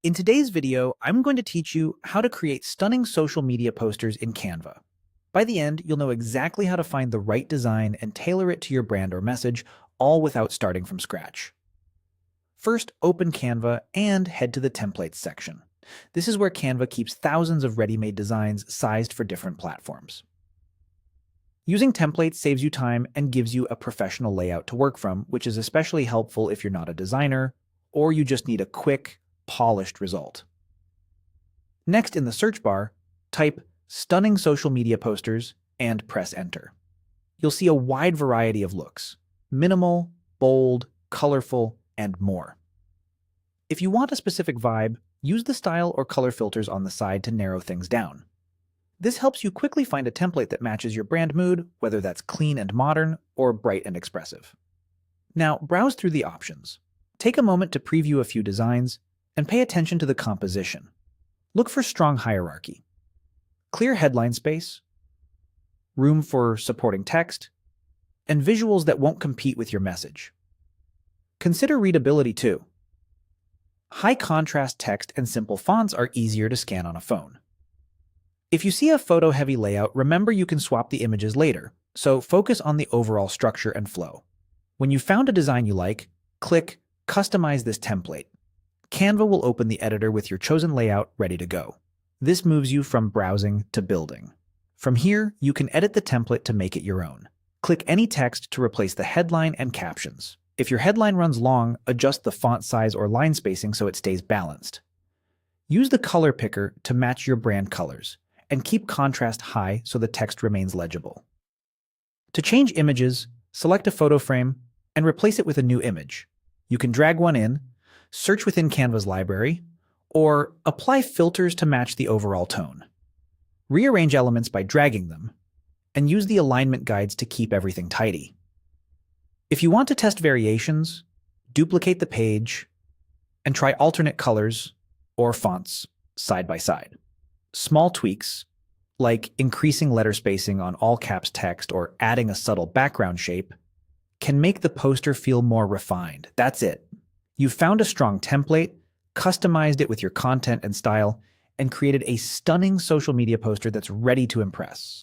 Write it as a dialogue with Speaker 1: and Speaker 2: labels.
Speaker 1: In today's video, I'm going to teach you how to create stunning social media posters in Canva. By the end, you'll know exactly how to find the right design and tailor it to your brand or message, all without starting from scratch. First, open Canva and head to the Templates section. This is where Canva keeps thousands of ready-made designs sized for different platforms. Using templates saves you time and gives you a professional layout to work from, which is especially helpful if you're not a designer or you just need a quick, polished result. Next, in the search bar, type "stunning social media posters" and press enter. You'll see a wide variety of looks: minimal, bold, colorful, and more. If you want a specific vibe, use the style or color filters on the side to narrow things down. This helps you quickly find a template that matches your brand mood, whether that's clean and modern or bright and expressive. Now, browse through the options. Take a moment to preview a few designs and pay attention to the composition. Look for strong hierarchy, clear headline space, room for supporting text, and visuals that won't compete with your message. Consider readability too. High contrast text and simple fonts are easier to scan on a phone. If you see a photo-heavy layout, remember you can swap the images later, so focus on the overall structure and flow. When you've found a design you like, click Customize this template. Canva will open the editor with your chosen layout ready to go. This moves you from browsing to building. From here, you can edit the template to make it your own. Click any text to replace the headline and captions. If your headline runs long, adjust the font size or line spacing so it stays balanced. Use the color picker to match your brand colors, and keep contrast high so the text remains legible. To change images, select a photo frame and replace it with a new image. You can drag one in, search within Canva's library, or apply filters to match the overall tone. Rearrange elements by dragging them, and use the alignment guides to keep everything tidy. If you want to test variations, duplicate the page and try alternate colors or fonts side by side. Small tweaks, like increasing letter spacing on all caps text or adding a subtle background shape, can make the poster feel more refined. That's it. You've found a strong template, customized it with your content and style, and created a stunning social media poster that's ready to impress.